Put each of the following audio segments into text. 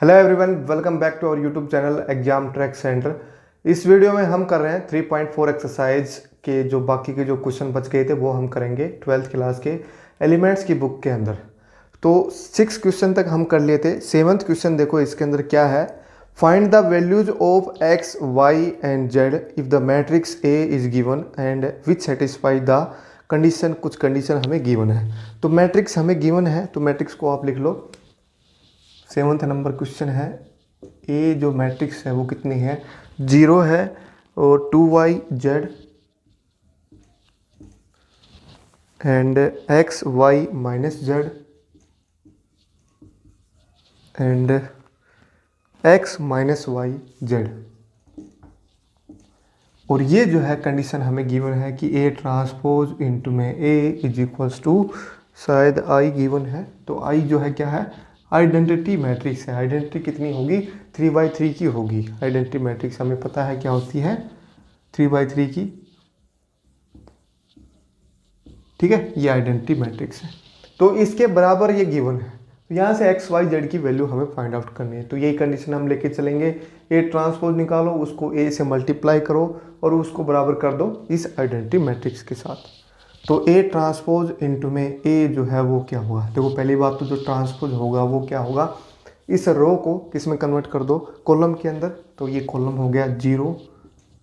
Hello everyone, welcome back to our YouTube channel exam track centre. इस वीडियो में हम कर रहे हैं 3.4 एक्सरसाइज के जो बाकी के जो क्वेश्चन बच गए थे वो हम करेंगे 12th क्लास के एलिमेंट्स की बुक के अंदर। तो 6 क्वेश्चन तक हम कर लिए थे। 7th क्वेश्चन देखो इसके अंदर क्या है। Find the values of X Y and Z if the matrix A is given and which satisfy the condition. कुछ कंडीशन हमें गिवन है, तो मैट्रिक्स हमें गिवन है, तो मैट्रिक्स को आप लिख लो। 7th नंबर क्वेश्चन है। ए जो मैट्रिक्स है वो कितनी है, 0 है और 2y z and X Y minus Z and X minus Y Z. और ये जो है कंडीशन हमें गिवन है कि ए ट्रांसपोज इंटू में ए इज इक्वल्स टू, शायद आई गिवन है, तो आई जो है क्या है, आइडेंटिटी मैट्रिक्स है। आइडेंटिटी कितनी होगी, 3/3 की होगी। आइडेंटिटी मैट्रिक्स हमें पता है क्या होती है, 3/3 की। ठीक है, ये आइडेंटिटी मैट्रिक्स है। तो इसके बराबर ये गिवन है, तो यहाँ से एक्स वाई जेड की वैल्यू हमें फाइंड आउट करनी है। तो यही कंडीशन हम लेके चलेंगे। ए ट्रांसपोज निकालो, उसको ए से मल्टीप्लाई करो और उसको बराबर कर दो इस आइडेंटिटी मैट्रिक्स के साथ। तो ए ट्रांसपोज इंटू में ए जो है वो क्या होगा, देखो पहली बात तो जो ट्रांसपोज होगा वो क्या होगा, इस रो को किस में कन्वर्ट कर दो, कॉलम के अंदर। तो ये कॉलम हो गया 0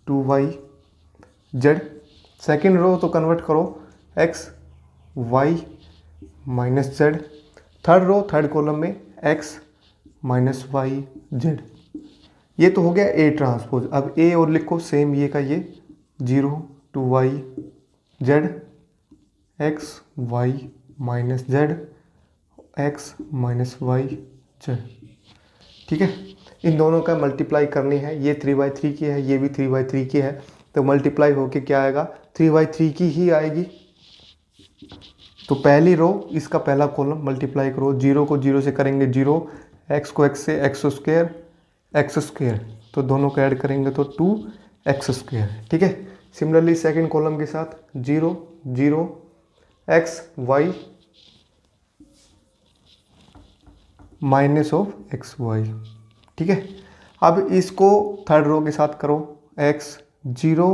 2y z। सेकेंड रो तो कन्वर्ट करो x y minus z। Third row third column में x माइनस वाई जेड। ये तो हो गया ए ट्रांसपोज। अब ए और लिखो सेम ये का ये 0 2y z X Y minus Z X minus Y Z. ठीक है, इन दोनों का मल्टीप्लाई करनी है। ये 3/3 की है, ये भी 3/3 की है, तो मल्टीप्लाई होके क्या आएगा, 3/3 की ही आएगी। तो पहली रो इसका पहला कॉलम मल्टीप्लाई करो, 0 को 0 से करेंगे 0, एक्स को एक्स से एक्स स्क्वायर, तो दोनों को ऐड करेंगे तो 2x स्क्वायर। ठीक है, सिमिलरली सेकेंड कॉलम के साथ 0 0 X Y minus of X Y. ठीक है, अब इसको थर्ड रो के साथ करो, x 0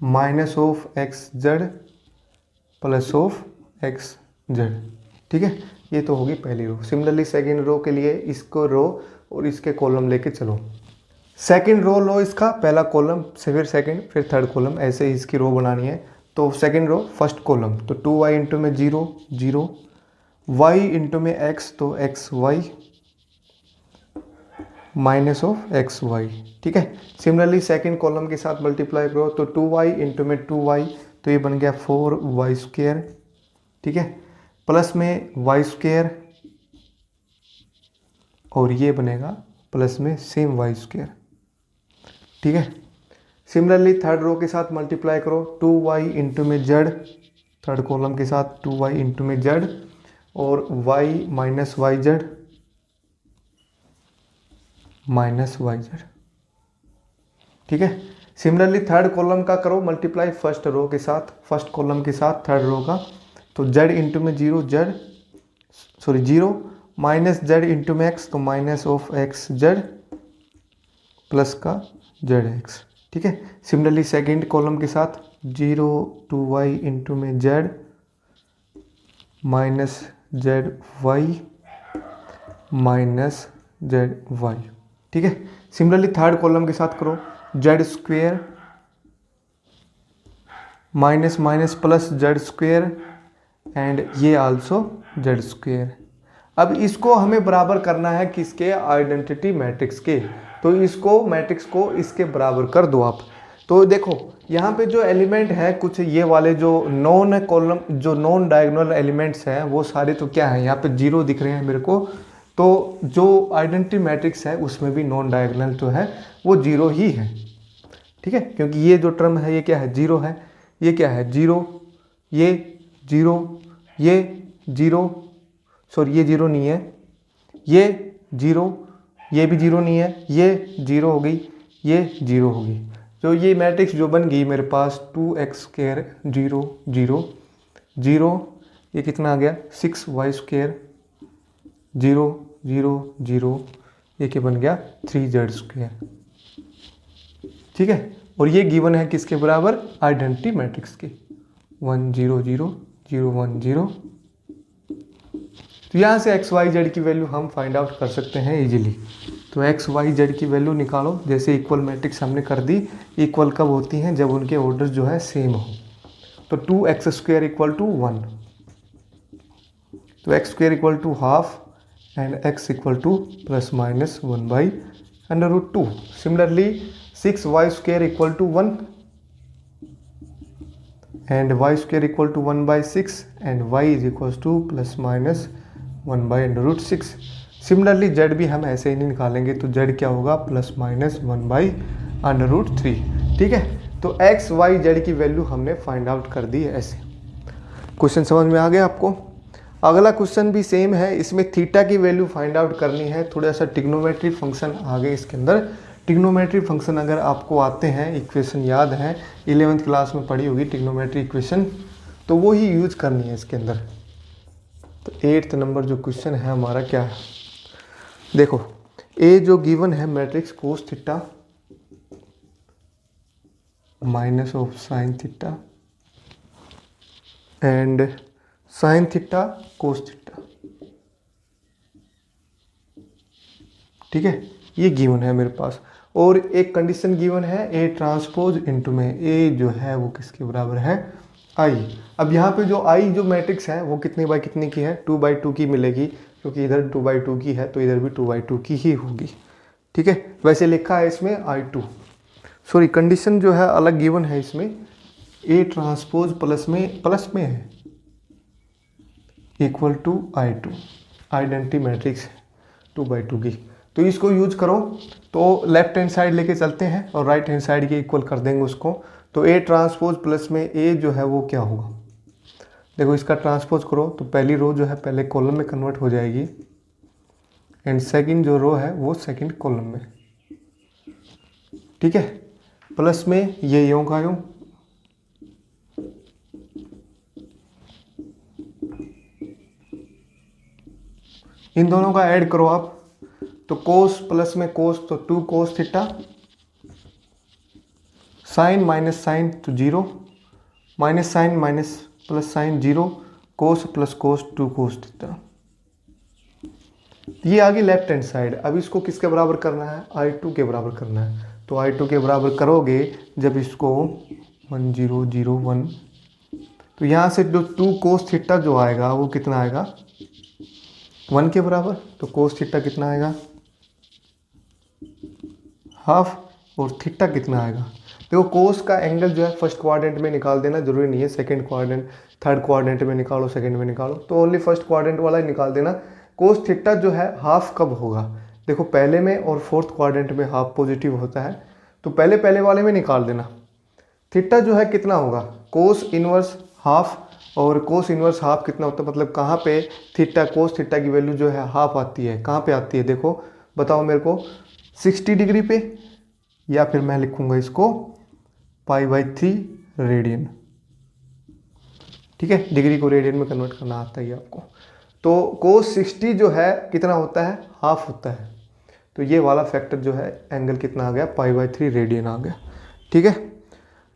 minus of x Z plus of x Z. ठीक है, ये तो होगी पहली रो। सिमिलरली सेकेंड रो के लिए इसको रो और इसके कॉलम लेके चलो। सेकेंड रो लो, इसका पहला कॉलम से फिर सेकेंड फिर थर्ड कॉलम, ऐसे ही इसकी रो बनानी है। तो सेकेंड रो फर्स्ट कॉलम, तो 2y इंटू में 0 0 y इंटू में x, तो X Y minus of X Y. ठीक है, सिमिलरली सेकेंड कॉलम के साथ मल्टीप्लाई करो, तो 2y इंटू में 2y, तो ये बन गया 4y स्क्वायर। ठीक है, प्लस में y स्क्वायर और ये बनेगा प्लस में सेम y स्क्वायर। ठीक है, सिमिलरली थर्ड रो के साथ मल्टीप्लाई करो, 2y इंटू में जेड, थर्ड कॉलम के साथ 2y इंटू में जेड और y minus Y Z minus Y Z. ठीक है, सिमिलरली थर्ड कॉलम का करो मल्टीप्लाई फर्स्ट रो के साथ, फर्स्ट कॉलम के साथ थर्ड रो का, तो z इंटू में 0 माइनस जेड इंटू में x, तो minus of x Z plus का जेड एक्स। ठीक है, सिमिलरली सेकेंड कॉलम के साथ 0 2y इंटू में z minus Z Y minus Z Y. ठीक है, सिमिलरली थर्ड कॉलम के साथ करो, Z square minus minus plus Z square and ये आल्सो जेड स्क्वेयर। अब इसको हमें बराबर करना है किसके, आइडेंटिटी मैट्रिक्स के। तो इसको मैट्रिक्स को इसके बराबर कर दो आप। तो देखो यहाँ पे जो एलिमेंट है कुछ ये वाले जो नॉन कॉलम जो नॉन डायगोनल एलिमेंट्स हैं वो सारे तो क्या है, यहाँ पे 0 दिख रहे हैं मेरे को। तो जो आइडेंटिटी मैट्रिक्स है उसमें भी नॉन डायगोनल तो है वो 0 ही है। ठीक है, क्योंकि ये जो टर्म है ये क्या है, 0 है, ये क्या है 0, ये 0, ये 0, सॉरी ये 0 नहीं है, ये 0, ये भी 0 नहीं है, ये 0 हो गई, ये 0 हो गई। तो ये मैट्रिक्स जो बन गई मेरे पास 2x स्क्वायर 0 0 0, ये कितना आ गया 6y स्क्वायर 0 0 0, ये क्या बन गया 3z²। ठीक है, और ये गिवन है किसके बराबर, आइडेंटिटी मैट्रिक्स के, 1 0 0 0 1 0। तो यहाँ से एक्स वाई जेड की वैल्यू हम फाइंड आउट कर सकते हैं इजीली। तो एक्स वाई जेड की वैल्यू निकालो, जैसे इक्वल मैट्रिक्स हमने कर दी। इक्वल कब होती हैं, जब उनके ऑर्डर जो है सेम हो। तो 2x² इक्वल टू 1, तो x² equal to half and x equal to plus minus 1/√2। Similarly 6y² equal to 1 and y² equal to 1/6 and y is equal to plus minus 1/√6। Similarly z भी हम ऐसे ही नहीं निकालेंगे, तो z क्या होगा, plus minus 1/√3। ठीक है, तो x y z की वैल्यू हमने फाइंड आउट कर दी है ऐसे। क्वेश्चन समझ में आ गया आपको। अगला क्वेश्चन भी सेम है, इसमें थीटा की वैल्यू फाइंड आउट करनी है। थोड़ा सा ट्रिग्नोमेट्री फंक्शन आ गए इसके अंदर। ट्रिग्नोमेट्री फंक्शन अगर आपको आते हैं, इक्वेशन याद है, 11th क्लास में पढ़ी होगी ट्रिग्नोमेट्री इक्वेशन, तो वो ही यूज करनी है इसके अंदर। तो 8th नंबर जो क्वेश्चन है हमारा क्या है, देखो ए जो गिवन है matrix cos theta minus of sine theta and sine theta cos theta. ठीक है, ये गिवन है मेरे पास, और एक कंडीशन गिवन है ए ट्रांसपोज इनटू में, ए जो है वो किसके बराबर है, आई। अब यहाँ पे जो आई जो मैट्रिक्स है वो कितने बाई कितने की है, 2/2 की मिलेगी, क्योंकि इधर 2/2 की है तो इधर भी 2/2 की ही होगी। ठीक है, वैसे लिखा है इसमें I2, सॉरी कंडीशन जो है अलग गिवन है इसमें, ए ट्रांसपोज प्लस में है equal to I2, identity matrix है 2/2 की। तो इसको यूज करो, तो लेफ्ट हैंड साइड लेके चलते हैं और राइट हैंड साइड के इक्वल कर देंगे उसको। तो ए ट्रांसपोज प्लस में ए जो है वो क्या होगा, देखो इसका ट्रांसपोज करो तो पहली रो जो है पहले कॉलम में कन्वर्ट हो जाएगी एंड सेकंड जो रो है वो सेकंड कॉलम में। ठीक है, प्लस में ये यूं का यूं, इन दोनों का ऐड करो आप, तो कोस प्लस में कोस तो 2 cos theta, sine minus sine तो 0, minus sine minus plus sine 0, cos plus cos 2 cos theta. ये आ गई लेफ्ट हैंड साइड। अब इसको किसके बराबर करना है, I2 के बराबर करना है। तो I2 के बराबर करोगे जब इसको 1 0 0 1, तो यहाँ से जो 2 कोस थीटा जो आएगा वो कितना आएगा, 1 के बराबर। तो कोस थीटा कितना आएगा, हाफ, और थीटा कितना आएगा, देखो कोस का एंगल जो है फर्स्ट क्वाड्रेंट में निकाल देना, जरूरी नहीं है सेकंड क्वाड्रेंट थर्ड क्वाड्रेंट में निकालो सेकंड में निकालो, तो ओनली फर्स्ट क्वाड्रेंट वाला ही निकाल देना। कोस थीटा जो है हाफ कब होगा, देखो पहले में और फोर्थ क्वाड्रेंट में हाफ पॉजिटिव होता है, तो पहले वाले में निकाल देना। थीटा जो है कितना होगा, कोस इनवर्स हाफ, और कोस इनवर्स हाफ कितना होता है, मतलब कहाँ पे थीटा कोस थीटा की वैल्यू जो है हाफ आती है, कहाँ पे आती है, देखो बताओ मेरे को, 60 डिग्री पे, या फिर मैं लिखूंगा इसको π/3 रेडियन। ठीक है, डिग्री को रेडियन में कन्वर्ट करना आता है आपको। तो कोस 60 जो है कितना होता है, हाफ होता है, तो ये वाला फैक्टर जो है एंगल कितना आ गया, π/3 रेडियन आ गया। ठीक है,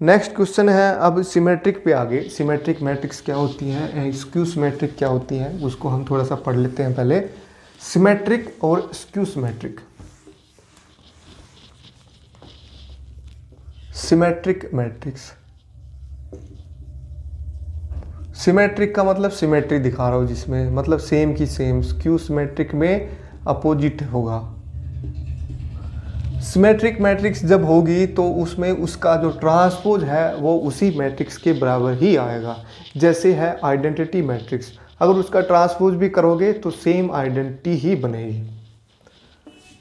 नेक्स्ट क्वेश्चन है अब सिमेट्रिक पे आगे। सिमेट्रिक मैट्रिक्स क्या होती है, स्क्यू सिमेट्रिक क्या होती है, उसको हम थोड़ा सा पढ़ लेते हैं पहले। सिमेट्रिक और skew symmetric. Symmetric matrix, symmetric का मतलब सिमेट्री दिखा रहा हूँ जिसमें मतलब सेम की सेम, स्क्यू सिमेट्रिक में अपोजिट होगा। सिमेट्रिक मैट्रिक्स जब होगी तो उसमें उसका जो ट्रांसपोज है वो उसी मैट्रिक्स के बराबर ही आएगा, जैसे है आइडेंटिटी मैट्रिक्स, अगर उसका ट्रांसपोज भी करोगे तो सेम आइडेंटिटी ही बनेगी।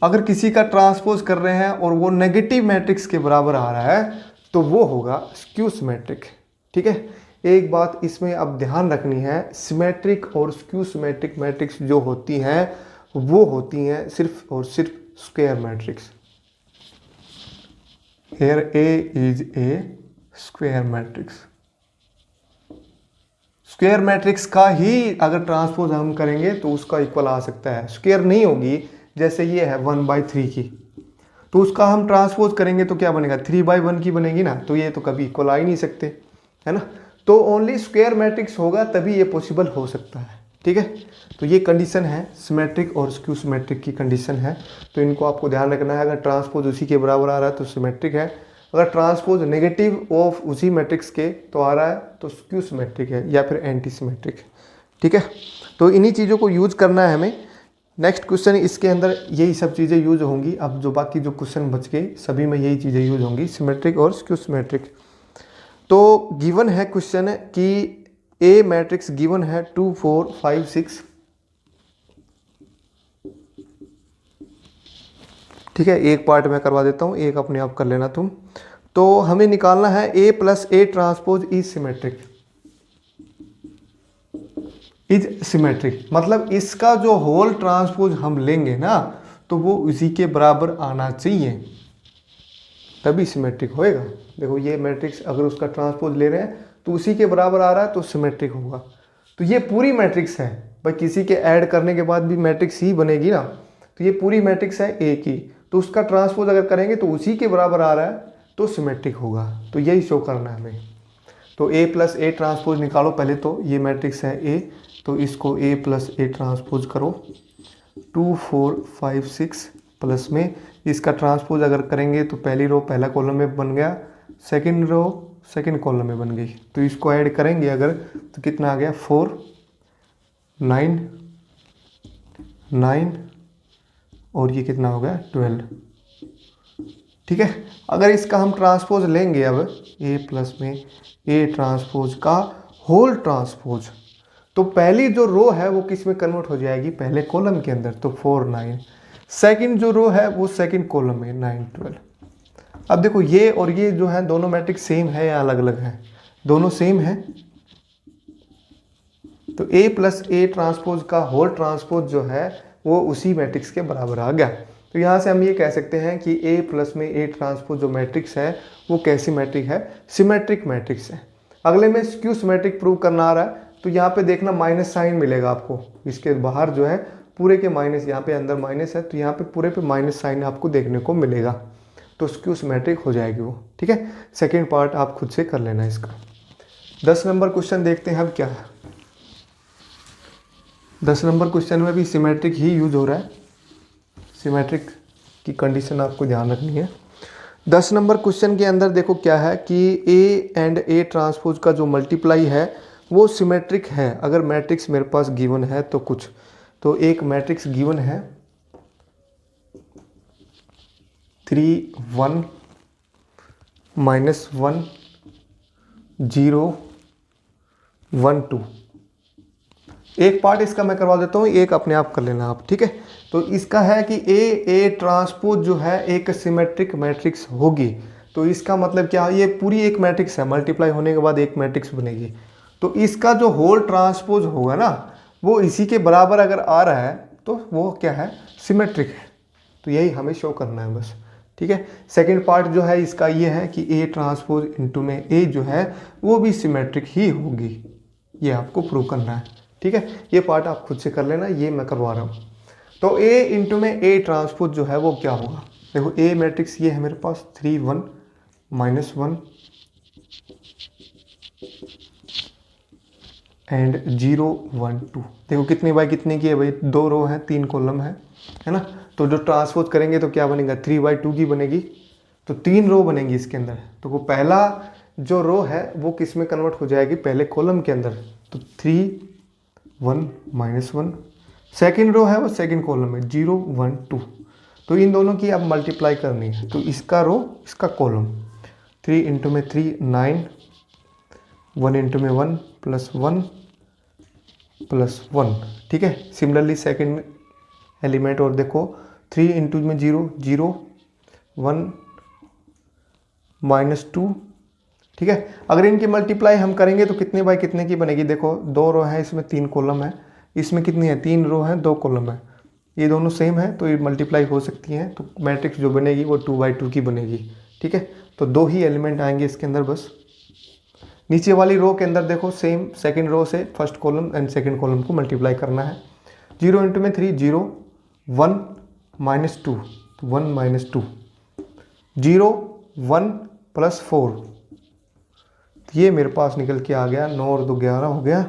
अगर किसी का ट्रांसपोज कर रहे हैं और वो नेगेटिव मैट्रिक्स के बराबर आ रहा है तो वो होगा स्क्यू सिमेट्रिक। ठीक है, एक बात इसमें अब ध्यान रखनी है, सिमेट्रिक और स्क्यू सिमेट्रिक मैट्रिक्स जो होती हैं वो होती हैं सिर्फ और सिर्फ square matrix. Here A is a square matrix. Square matrix का ही अगर ट्रांसपोज हम करेंगे तो उसका इक्वल आ सकता है, स्क्वायर नहीं होगी। जैसे ये है 1/3 की, तो उसका हम ट्रांसपोज करेंगे तो क्या बनेगा, 3/1 की बनेगी ना, तो ये तो कभी इक्वल आ ही नहीं सकते, है ना। तो ओनली स्क्वायर मैट्रिक्स होगा तभी ये पॉसिबल हो सकता है, ठीक है। तो ये कंडीशन है सिमेट्रिक और स्क्यू सिमेट्रिक की कंडीशन है, तो इनको आपको ध्यान रखना है। अगर ट्रांसपोज उसी के बराबर आ रहा है तो सिमेट्रिक है, अगर ट्रांसपोज नेगेटिव ऑफ उसी मैट्रिक्स के तो आ रहा है तो स्क्यू सिमेट्रिक है या फिर एंटी सिमेट्रिक है, ठीक है। तो इन्हीं चीज़ों को यूज करना है हमें। नेक्स्ट क्वेश्चन इसके अंदर यही सब चीज़ें यूज होंगी। अब जो बाकी जो क्वेश्चन बच गए सभी में यही चीज़ें यूज होंगी, सिमेट्रिक और स्क्यू सिमेट्रिक। तो गिवन है क्वेश्चन कि ए मैट्रिक्स गिवन है 2 4 5 6, ठीक है। एक पार्ट में करवा देता हूँ, एक अपने आप कर लेना तुम। तो हमें निकालना है A plus A transpose is symmetric, is symmetric मतलब इसका जो होल ट्रांसपोज हम लेंगे ना तो वो उसी के बराबर आना चाहिए तभी सिमेट्रिक होएगा। देखो ये मैट्रिक्स अगर उसका ट्रांसपोज ले रहे हैं तो उसी के बराबर आ रहा है तो सिमेट्रिक होगा। तो ये पूरी मैट्रिक्स है भाई, किसी के ऐड करने के बाद भी मैट्रिक्स ही बनेगी ना, तो ये पूरी मैट्रिक्स है ए की, तो उसका ट्रांसपोज अगर करेंगे तो उसी के बराबर आ रहा है तो सिमेट्रिक होगा। तो यही शो करना है हमें। तो ए प्लस ए ट्रांसपोज निकालो पहले, तो ये मैट्रिक्स है ए, तो इसको ए प्लस ए ट्रांसपोज करो 2 4 5 6 प्लस में इसका ट्रांसपोज अगर करेंगे तो पहली रो पहला कॉलम में बन गया, सेकंड रो सेकंड कॉलम में बन गई। तो इसको ऐड करेंगे अगर तो कितना आ गया 4 9 9 और ये कितना हो गया 12, ठीक है। अगर इसका हम ट्रांसपोज लेंगे अब ए प्लस में ए ट्रांसपोज का होल ट्रांसपोज, तो पहली जो रो है वो किस में कन्वर्ट हो जाएगी, पहले कॉलम के अंदर, तो 4 9। सेकंड जो रो है वो सेकंड कॉलम में 9 12। अब देखो ये और ये जो है दोनों मैट्रिक्स सेम है या अलग अलग है, दोनों सेम है। तो ए प्लस ए ट्रांसपोज का होल ट्रांसपोज जो है वो उसी मैट्रिक्स के बराबर आ गया। तो यहाँ से हम ये कह सकते हैं कि ए प्लस में ए ट्रांसपोज जो मैट्रिक्स है वो कैसी मैट्रिक है, सिमेट्रिक मैट्रिक्स है। अगले में स्क्यू सिमेट्रिक प्रूव करना आ रहा है, तो यहाँ पे देखना माइनस साइन मिलेगा आपको, इसके बाहर जो है पूरे के माइनस, यहाँ पे अंदर माइनस है तो यहाँ पे पूरे पे माइनस साइन आपको देखने को मिलेगा, तो स्क्यू सिमेट्रिक हो जाएगी वो, ठीक है। सेकेंड पार्ट आप खुद से कर लेना इसका। 10 नंबर क्वेश्चन देखते हैं अब क्या है। 10 नंबर क्वेश्चन में भी सिमेट्रिक ही यूज हो रहा है, सिमेट्रिक की कंडीशन आपको ध्यान रखनी है। 10 नंबर क्वेश्चन के अंदर देखो क्या है कि ए एंड ए ट्रांसपोज का जो मल्टीप्लाई है वो सिमेट्रिक है अगर मैट्रिक्स मेरे पास गिवन है तो कुछ। तो एक मैट्रिक्स गिवन है 3 1 -1 0 1 2। एक पार्ट इसका मैं करवा देता हूँ, एक अपने आप कर लेना आप, ठीक है। तो इसका है कि ए ट्रांसपोज जो है एक सिमेट्रिक मैट्रिक्स होगी। तो इसका मतलब क्या है, ये पूरी एक मैट्रिक्स है, मल्टीप्लाई होने के बाद एक मैट्रिक्स बनेगी। तो इसका जो होल ट्रांसपोज होगा ना वो इसी के बराबर अगर आ रहा है तो वो क्या है, सिमेट्रिक है। तो यही हमें शो करना है बस, ठीक है। सेकेंड पार्ट जो है इसका ये है कि ए ट्रांसपोज इंटू में ए जो है वो भी सिमेट्रिक ही होगी, ये आपको प्रूव करना है, ठीक है। ये पार्ट आप खुद से कर लेना, ये मैं करवा रहा हूँ। तो ए इंटू में ए ट्रांसपोज जो है वो क्या होगा, देखो ए मैट्रिक्स ये है मेरे पास 3 1 -1 एंड 0 1 2। देखो कितनी बाई कितने की है भाई, 2 रो है 3 कॉलम है ना। तो जो ट्रांसपोज करेंगे तो क्या बनेगा, 3/2 की बनेगी, तो 3 रो बनेंगी इसके अंदर। तो वो पहला जो रो है वो किस में कन्वर्ट हो जाएगी, पहले कॉलम के अंदर, तो 3 1 -1। सेकेंड रो है वो सेकेंड कॉलम में 0 1 2। तो इन दोनों की अब मल्टीप्लाई करनी है, तो इसका रो इसका कॉलम, 3 इंटू में 3 9, 1 इंटू में 1 +1 +1, ठीक है। सिमिलरली सेकेंड एलिमेंट और देखो 3 इंटू में 0 0 1 -2, ठीक है। अगर इनकी मल्टीप्लाई हम करेंगे तो कितने बाई कितने की बनेगी, देखो 2 रो है इसमें 3 कॉलम है, इसमें कितनी है 3 रो है 2 कॉलम है, ये दोनों सेम है तो ये मल्टीप्लाई हो सकती हैं। तो मैट्रिक्स जो बनेगी वो 2/2 की बनेगी, ठीक है। तो 2 ही एलिमेंट आएंगे इसके अंदर बस। नीचे वाली रो के अंदर देखो सेम सेकंड रो से first column and second column को मल्टीप्लाई करना है। 0 इंटू में 3 0, 1 -2 1 -2, 0 1 प्लस 4, ये मेरे पास निकल के आ गया 9 और 2 11 हो गया,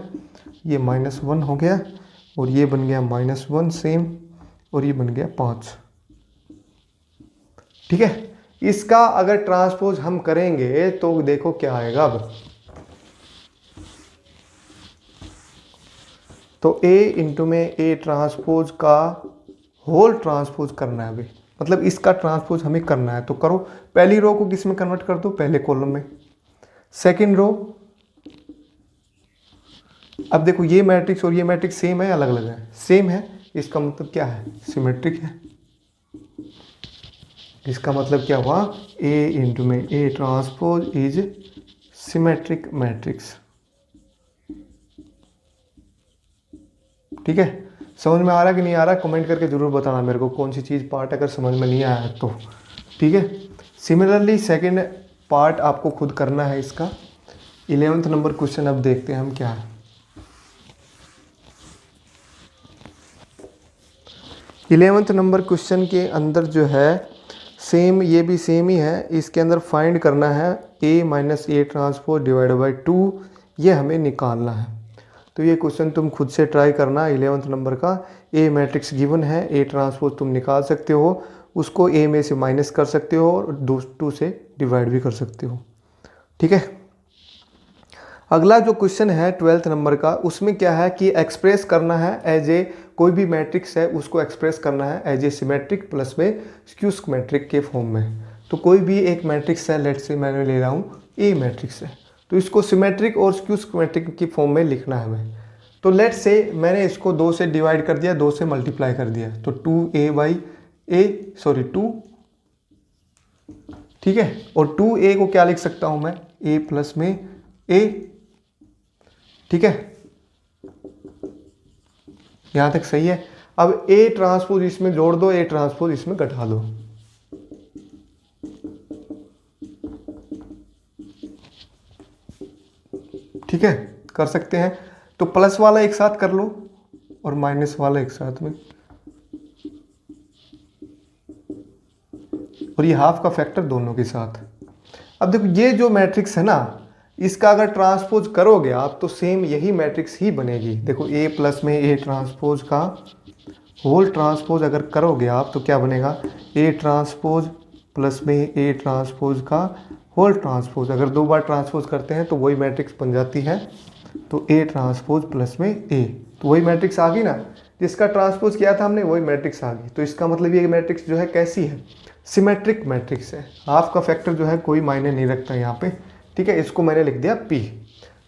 ये -1 हो गया और ये बन गया -1 सेम और ये बन गया 5। ठीक है, इसका अगर ट्रांसपोज हम करेंगे तो देखो क्या आएगा। अब तो A इंटू में A ट्रांसपोज का होल ट्रांसपोज करना है अभी, मतलब इसका ट्रांसपोज हमें करना है। तो करो, पहली रो को किस में कन्वर्ट कर दो, पहले कॉलम में। सेकंड रो, अब देखो ये मैट्रिक्स और ये मैट्रिक्स सेम है अलग अलग है, सेम है, इसका मतलब क्या है, सिमेट्रिक है। इसका मतलब क्या हुआ, A इंटू में A transpose is symmetric matrix. ठीक है, समझ में आ रहा कि नहीं आ रहा, कमेंट करके जरूर बताना मेरे को कौन सी चीज़ पार्ट अगर समझ में नहीं आया है तो। ठीक है, सिमिलरली सेकंड पार्ट आपको खुद करना है इसका। 11th नंबर क्वेश्चन अब देखते हैं हम क्या है। 11th नंबर क्वेश्चन के अंदर जो है सेम, ये भी सेम ही है, इसके अंदर फाइंड करना है A minus A transpose divide by 2, ये हमें निकालना है। तो ये क्वेश्चन तुम खुद से ट्राई करना। 11th नंबर का A मैट्रिक्स गिवन है, A ट्रांसपोज तुम निकाल सकते हो, उसको A में से माइनस कर सकते हो और 2 से डिवाइड भी कर सकते हो। ठीक है, अगला जो क्वेश्चन है 12th नंबर का, उसमें क्या है कि एक्सप्रेस करना है एज ए, कोई भी मैट्रिक्स है उसको एक्सप्रेस करना है एज ए सिमेट्रिक प्लस में स्क्यू सिमेट्रिक के फॉर्म में। तो कोई भी एक मैट्रिक्स है, लेट्स से मैंने ले रहा हूँ A मैट्रिक्स है, तो इसको सिमेट्रिक और स्क्यू सिमेट्रिक की फॉर्म में लिखना है हमें। तो लेट्स से मैंने इसको 2 से डिवाइड कर दिया, 2 से मल्टीप्लाई कर दिया, तो 2 ठीक है, और 2A को क्या लिख सकता हूं मैं, A प्लस में A। ठीक है, यहां तक सही है। अब A ट्रांसपोज इसमें जोड़ दो, A ट्रांसपोज इसमें घटा दो। ठीक है, कर सकते हैं। तो प्लस वाला एक साथ कर लो और माइनस वाला एक साथ में, और ये हाफ का फैक्टर दोनों के साथ। अब देखो ये जो मैट्रिक्स है ना, इसका अगर ट्रांसपोज करोगे आप तो सेम यही मैट्रिक्स ही बनेगी। देखो A प्लस में A ट्रांसपोज का होल ट्रांसपोज अगर करोगे आप तो क्या बनेगा, A ट्रांसपोज प्लस में A ट्रांसपोज का होल ट्रांसपोज। अगर 2 बार ट्रांसपोज करते हैं तो वही मैट्रिक्स बन जाती है। तो A ट्रांसपोज प्लस में A, तो वही मैट्रिक्स आ गई ना, जिसका ट्रांसपोज किया था हमने वही मैट्रिक्स आ गई। तो इसका मतलब ये मैट्रिक्स जो है कैसी है, सिमेट्रिक मैट्रिक्स है। हाफ का फैक्टर जो है कोई मायने नहीं रखता यहाँ पे। ठीक है, इसको मैंने लिख दिया P।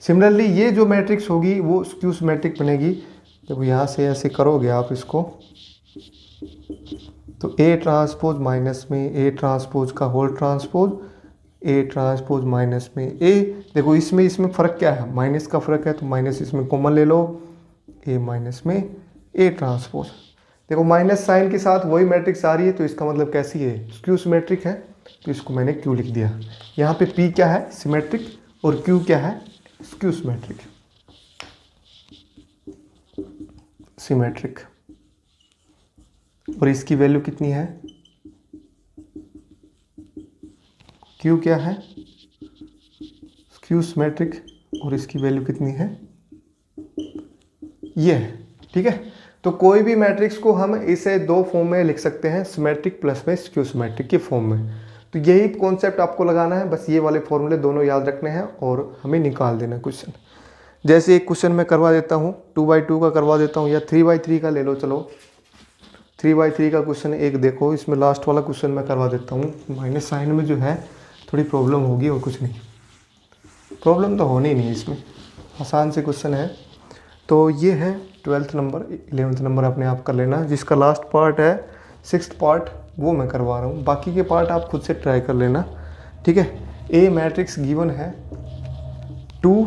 सिमिलरली ये जो मैट्रिक्स होगी वो स्क्यू सिमेट्रिक बनेगी। जब यहाँ से ऐसे करोगे आप इसको, तो A ट्रांसपोज माइनस में A ट्रांसपोज का whole transpose, A transpose minus में A। देखो इसमें फ़र्क क्या है, माइनस का फ़र्क है, तो माइनस इसमें कॉमन ले लो, A माइनस में A ट्रांसपोज। देखो माइनस साइन के साथ वही मैट्रिक्स आ रही है, तो इसका मतलब कैसी है, स्क्यू सिमेट्रिक है, तो इसको मैंने Q लिख दिया। यहाँ पे P क्या है, सिमेट्रिक, और Q क्या है, स्क्यू सिमेट्रिक। सिमेट्रिक, और इसकी वैल्यू कितनी है, Q क्या है, स्क्यू सिमेट्रिक, और इसकी वैल्यू कितनी है, ये है। ठीक है, तो कोई भी मैट्रिक्स को हम इसे 2 फॉर्म में लिख सकते हैं, सिमेट्रिक प्लस में स्क्यू सिमेट्रिक के फॉर्म में। तो यही कॉन्सेप्ट आपको लगाना है, बस ये वाले फॉर्मूले दोनों याद रखने हैं और हमें निकाल देना क्वेश्चन। जैसे एक क्वेश्चन मैं करवा देता हूँ, 2/2 का करवा देता हूँ, या 3/3 का ले लो। चलो 3/3 का क्वेश्चन एक देखो, इसमें लास्ट वाला क्वेश्चन मैं करवा देता हूँ। माइनस साइन में जो है थोड़ी प्रॉब्लम होगी और कुछ नहीं, प्रॉब्लम तो होनी नहीं, इसमें आसान से क्वेश्चन है। तो ये है 12th नंबर, 11th नंबर अपने आप कर लेना। जिसका लास्ट पार्ट है 6th पार्ट वो मैं करवा रहा हूँ, बाकी के पार्ट आप खुद से ट्राई कर लेना। ठीक है, A मैट्रिक्स गिवन है 2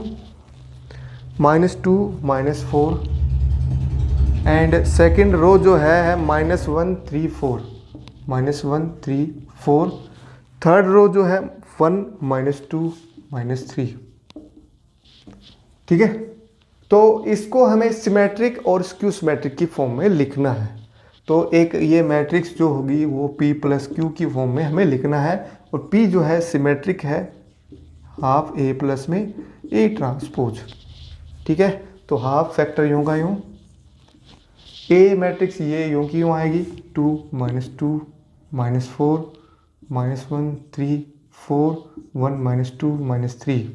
-2 -4, एंड सेकंड रो जो है -1 3 4, -1 3 4। थर्ड रो जो है 1 -2 -3। ठीक है। तो इसको हमें सिमेट्रिक और स्क्यू सिमेट्रिक की फॉर्म में लिखना है। तो एक ये मैट्रिक्स जो होगी वो P प्लस क्यू की फॉर्म में हमें लिखना है, और P जो है सिमेट्रिक है हाफ A प्लस में A ट्रांसपोज। ठीक है, तो हाफ फैक्टर यूँ का यूँ, ए मैट्रिक्स ये यूँ की यूँ आएगी 2 -2 -4 -1 3 4 1 -2 -3।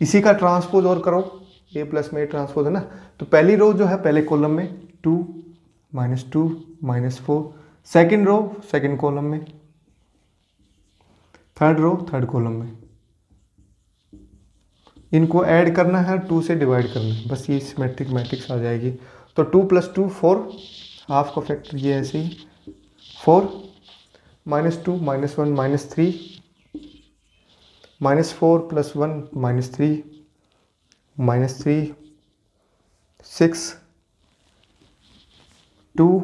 इसी का ट्रांसपोज और करो, ए प्लस में ए ट्रांसपोज है ना। तो पहली रो जो है पहले कॉलम में 2 -2 -4, सेकंड रो सेकंड कॉलम में, थर्ड रो थर्ड कॉलम में। इनको ऐड करना है, 2 से डिवाइड करना है, बस ये सिमेट्रिक मैट्रिक्स आ जाएगी। तो 2 + 2 4, हाफ का फैक्टर ये ऐसे ही 4 -2 -1 -3 -4 + 1 -3 -3 6 2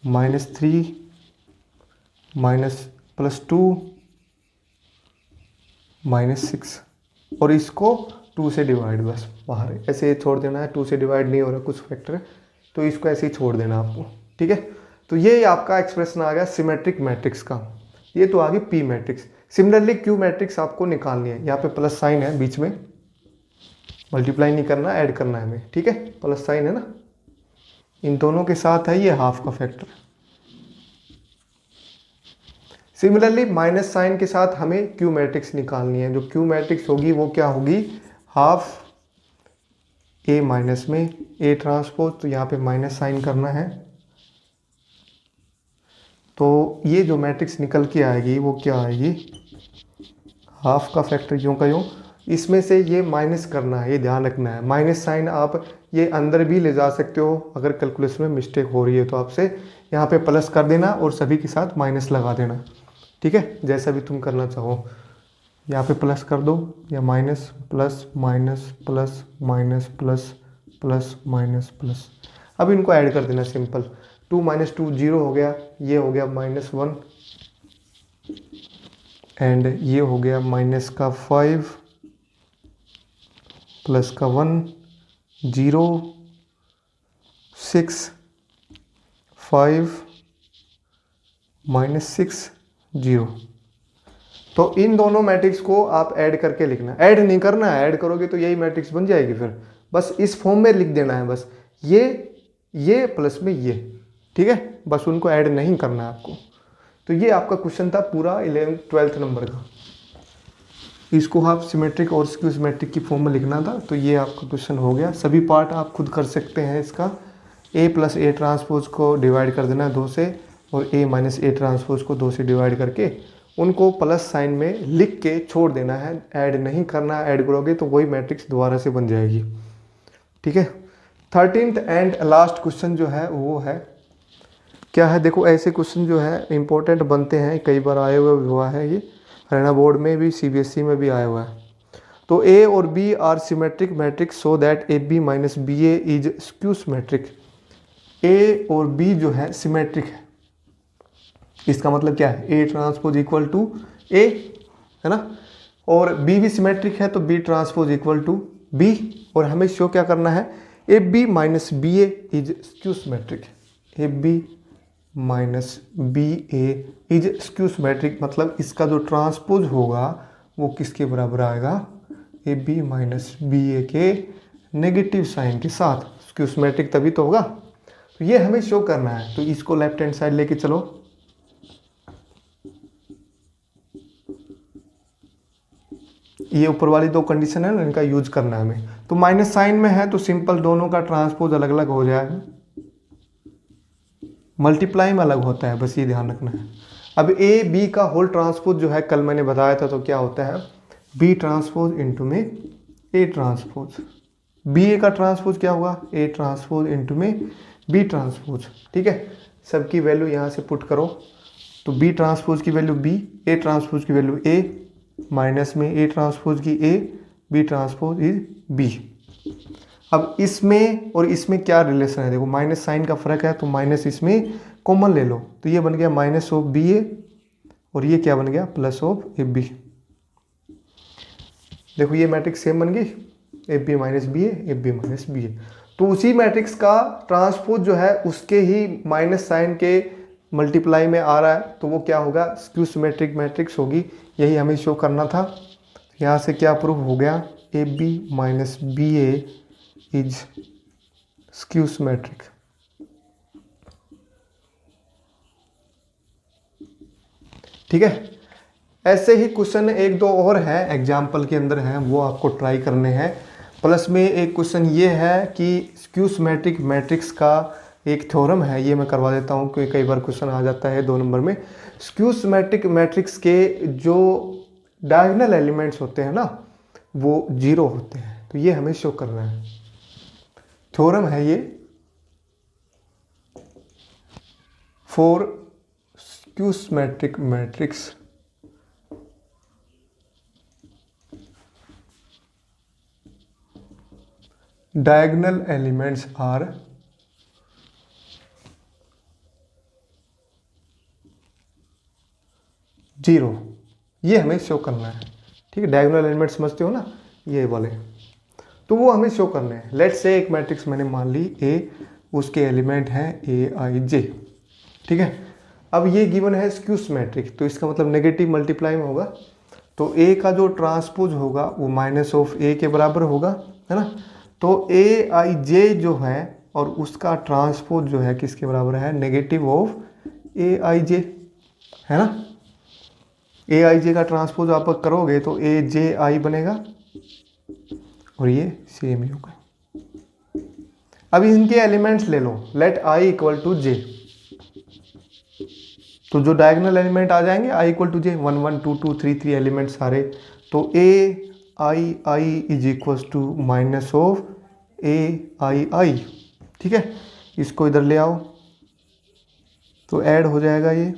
-3 +2 -6, और इसको 2 से डिवाइड, बस बाहर ऐसे छोड़ देना है। 2 से डिवाइड नहीं हो रहा कुछ फैक्टर, तो इसको ऐसे ही छोड़ देना आपको। ठीक है, तो ये आपका एक्सप्रेशन आ गया सिमेट्रिक मैट्रिक्स का। ये तो आ गई P matrix. Similarly Q matrix आपको निकालनी है। यहाँ पे प्लस साइन है बीच में, मल्टीप्लाई नहीं करना, ऐड करना है हमें। ठीक है, प्लस साइन है ना, इन दोनों के साथ है ये हाफ का फैक्टर। सिमिलरली माइनस साइन के साथ हमें क्यू मैट्रिक्स निकालनी है। जो क्यू मैट्रिक्स होगी वो क्या होगी, हाफ ए माइनस में ए ट्रांसपोज। तो यहाँ पे माइनस साइन करना है, तो ये जो मैट्रिक्स निकल के आएगी वो क्या आएगी, हाफ का फैक्टर यूँ का यूँ। इसमें से ये माइनस करना है, ये ध्यान रखना है। माइनस साइन आप ये अंदर भी ले जा सकते हो, अगर कैलकुलेशन में मिस्टेक हो रही है तो आपसे यहाँ पे प्लस कर देना और सभी के साथ माइनस लगा देना। ठीक है, जैसा भी तुम करना चाहो, यहाँ पे प्लस कर दो या minus plus minus plus minus plus plus minus plus. अब इनको ऐड कर देना सिंपल। 2 - 2 0 हो गया, ये हो गया -1 एंड ये हो गया -5 +1 0 6 5 -6 0। तो इन दोनों मैट्रिक्स को आप ऐड करके लिखना, ऐड नहीं करना है, ऐड करोगे तो यही मैट्रिक्स बन जाएगी। फिर बस इस फॉर्म में लिख देना है, बस ये प्लस में ये। ठीक है, बस उनको ऐड नहीं करना है आपको। तो ये आपका क्वेश्चन था पूरा 11th 12th नंबर का। इसको आप सिमेट्रिक और स्क्यू सिमेट्रिक की फॉर्म में लिखना था, तो ये आपका क्वेश्चन हो गया। सभी पार्ट आप खुद कर सकते हैं इसका। A + A ट्रांसपोज को डिवाइड कर देना है 2 से, और A - A ट्रांसपोज को 2 से डिवाइड करके उनको प्लस साइन में लिख के छोड़ देना है, ऐड नहीं करना। ऐड करोगे तो वही मैट्रिक्स दोबारा से बन जाएगी। ठीक है, 13th एंड लास्ट क्वेश्चन जो है वो है क्या है, देखो ऐसे क्वेश्चन जो है इंपॉर्टेंट बनते हैं, कई बार आए हुए हुआ है, ये हरियाणा बोर्ड में भी CBSE में भी आया हुआ है। तो A और B are symmetric matrix so that AB - BA is skew symmetric. A और B जो है सिमेट्रिक है, इसका मतलब क्या है, A transpose equal to A है ना, और B भी सिमेट्रिक है तो B transpose equal to B। और हमें शो क्या करना है, AB - BA is skew symmetric. AB - BA is skew symmetric, मतलब इसका जो ट्रांसपोज होगा वो किसके बराबर आएगा, AB - BA के नेगेटिव साइन के साथ। स्क्यू सिमेट्रिक तभी तो होगा। तो ये हमें शो करना है, तो इसको लेफ्ट हैंड साइड लेके चलो। ये ऊपर वाली 2 कंडीशन है ना, इनका यूज करना है हमें। तो माइनस साइन में है तो सिंपल दोनों का ट्रांसपोज अलग अलग हो जाएगा, मल्टीप्लाई में अलग होता है, बस ये ध्यान रखना है। अब A B का होल ट्रांसपोज जो है कल मैंने बताया था, तो क्या होता है B ट्रांसपोज इंटू में A ट्रांसपोज। BA का ट्रांसपोज क्या होगा, A ट्रांसपोज इंटू में B ट्रांसपोज। ठीक है, सबकी वैल्यू यहाँ से पुट करो, तो B ट्रांसपोज की वैल्यू B, A ट्रांसपोज की वैल्यू A, माइनस में A ट्रांसपोज की A, B transpose is B। अब इसमें और इसमें क्या रिलेशन है, देखो माइनस साइन का फर्क है, तो माइनस इसमें कॉमन ले लो, तो ये बन गया -BA, और ये क्या बन गया +AB। देखो ये मैट्रिक्स सेम बन गई, एफ बी माइनस बी ए, एफ बी माइनस बी ए। तो उसी मैट्रिक्स का ट्रांसपोज जो है उसके ही माइनस साइन के मल्टीप्लाई में आ रहा है, तो वो क्या होगा, स्क्यू सिमेट्रिक मैट्रिक्स होगी। यही हमें शो करना था। यहाँ से क्या प्रूव हो गया, A B minus B A is skew symmetric. ठीक है, ऐसे ही क्वेश्चन एक दो और हैं एग्जाम्पल के अंदर हैं, वो आपको ट्राई करने हैं। प्लस में एक क्वेश्चन ये है कि स्क्यू सिमेट्रिक मैट्रिक्स का एक थ्योरम है, ये मैं करवा देता हूँ क्योंकि कई बार क्वेश्चन आ जाता है 2 नंबर में। स्क्यू सिमेट्रिक मैट्रिक्स के जो डायगोनल एलिमेंट्स होते हैं ना वो 0 होते हैं, तो ये हमें शो करना है। थ्योरम है ये for skew symmetric matrix diagonal elements are 0, ये हमें शो करना है। ठीक है, डायगोनल एलिमेंट समझते हो ना, ये वाले, तो वो हमें शो करने हैं। लेट्स से एक मैट्रिक्स मैंने मान ली ए, उसके एलिमेंट हैं ए आई जे। ठीक है, अब ये गिवन है स्क्यू सिमेट्रिक, तो इसका मतलब नेगेटिव मल्टीप्लाई में होगा, तो ए का जो ट्रांसपोज होगा वो माइनस ऑफ ए के बराबर होगा, है ना। तो ए आई जे जो है और उसका ट्रांसपोज जो है किसके बराबर है, नेगेटिव ऑफ ए आई जे, है ना। ए आई जे का ट्रांसपोज आप करोगे तो ए जे आई बनेगा और ये सेम ही होगा। अब इनके एलिमेंट्स ले लो, let I equal to J, तो जो डायगोनल एलिमेंट आ जाएंगे I equal to J, 1 1 2 2 3 3 element सारे, तो A I I is equal to minus of A I I. ठीक है, इसको इधर ले आओ तो ऐड हो जाएगा ये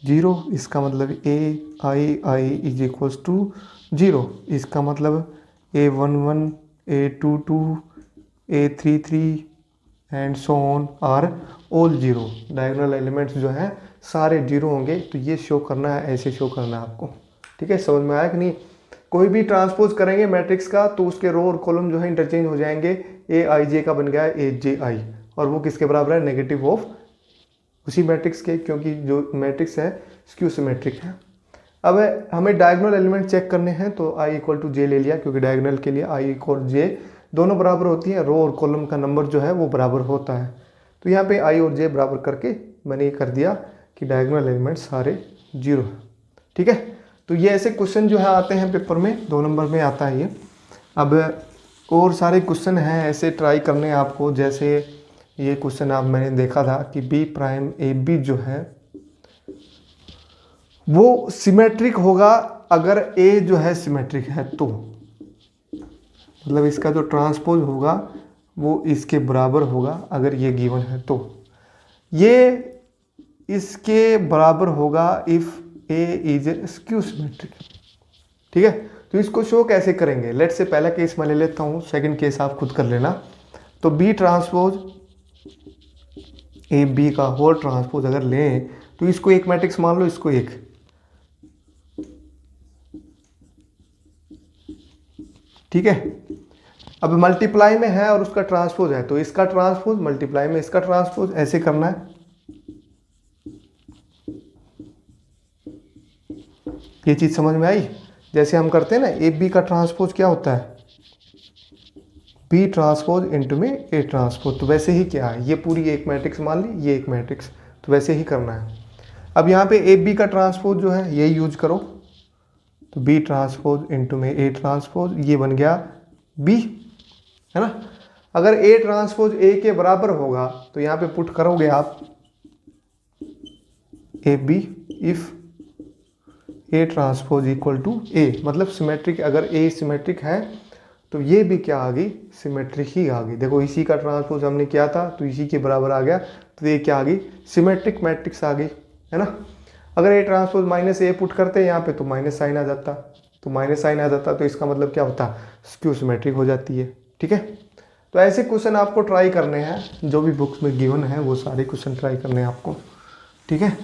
0, इसका मतलब a I I is equal to 0, इसका मतलब a 1 1 a 2 2 a 3 3 and so on are all 0। Diagonal elements जो हैं सारे 0 होंगे, तो ये शो करना है, ऐसे शो करना है आपको। ठीक है, समझ में आया कि नहीं। कोई भी ट्रांसपोज करेंगे मैट्रिक्स का तो उसके रो और कॉलम जो है इंटरचेंज हो जाएंगे। ए आई जे का बन गया है ए जे आई, और वो किसके बराबर है, नेगेटिव ऑफ उसी मैट्रिक्स के, क्योंकि जो मैट्रिक्स है स्क्यू सिमेट्रिक है। अब हमें डायगोनल एलिमेंट चेक करने हैं, तो आई इक्वल टू जे ले लिया, क्योंकि डायगोनल के लिए आई इक्वल जे दोनों बराबर होती है, रो और कॉलम का नंबर जो है वो बराबर होता है। तो यहाँ पे आई और जे बराबर करके मैंने ये कर दिया कि डायगोनल एलिमेंट सारे 0 है। ठीक है, तो ये ऐसे क्वेश्चन जो है आते हैं पेपर में, 2 नंबर में आता है ये। अब और सारे क्वेश्चन हैं ऐसे ट्राई करने आपको, जैसे ये क्वेश्चन आप मैंने देखा था कि बी प्राइम ए बी जो है वो सिमेट्रिक होगा अगर ए जो है सिमेट्रिक है, तो मतलब इसका जो ट्रांसपोज होगा वो इसके बराबर होगा अगर ये गिवन है, तो ये इसके बराबर होगा if A is skew symmetric. ठीक है, तो इसको शो कैसे करेंगे, लेट से पहला केस मैं ले लेता हूँ, सेकंड केस आप खुद कर लेना। तो बी ट्रांसपोज ए बी का होल ट्रांसपोज अगर लें तो इसको एक मैट्रिक्स मान लो, इसको एक, ठीक है। अब मल्टीप्लाई में है और उसका ट्रांसपोज है, तो इसका ट्रांसपोज मल्टीप्लाई में इसका ट्रांसपोज, ऐसे करना है। ये चीज समझ में आई, जैसे हम करते हैं ना, ए बी का ट्रांसपोज क्या होता है, बी ट्रांसपोज इंटू में ए ट्रांसपोज, तो वैसे ही क्या है, ये पूरी एक मैट्रिक्स मान ली, ये एक मैट्रिक्स, तो वैसे ही करना है। अब यहाँ पे ए बी का ट्रांसपोज जो है ये यूज करो, तो बी ट्रांसपोज इंटू में ए ट्रांसपोज, ये बन गया बी, है ना। अगर ए ट्रांसपोज ए के बराबर होगा तो यहाँ पे पुट करोगे आप A B if A transpose equal to A, मतलब सिमेट्रिक, अगर ए सिमेट्रिक है तो ये भी क्या आ गई, सिमेट्रिक ही आ गई। देखो इसी का ट्रांसपोज हमने किया था तो इसी के बराबर आ गया, तो ये क्या आ गई, सिमेट्रिक मैट्रिक्स आ गई, है ना। अगर A transpose minus A put करते यहाँ पे तो माइनस साइन आ जाता, तो माइनस साइन आ जाता, तो इसका मतलब क्या होता, स्क्यू सिमेट्रिक हो जाती है। ठीक है, तो ऐसे क्वेश्चन आपको ट्राई करने हैं, जो भी बुक्स में गिवन है वो सारे क्वेश्चन ट्राई करने हैं आपको। ठीक है।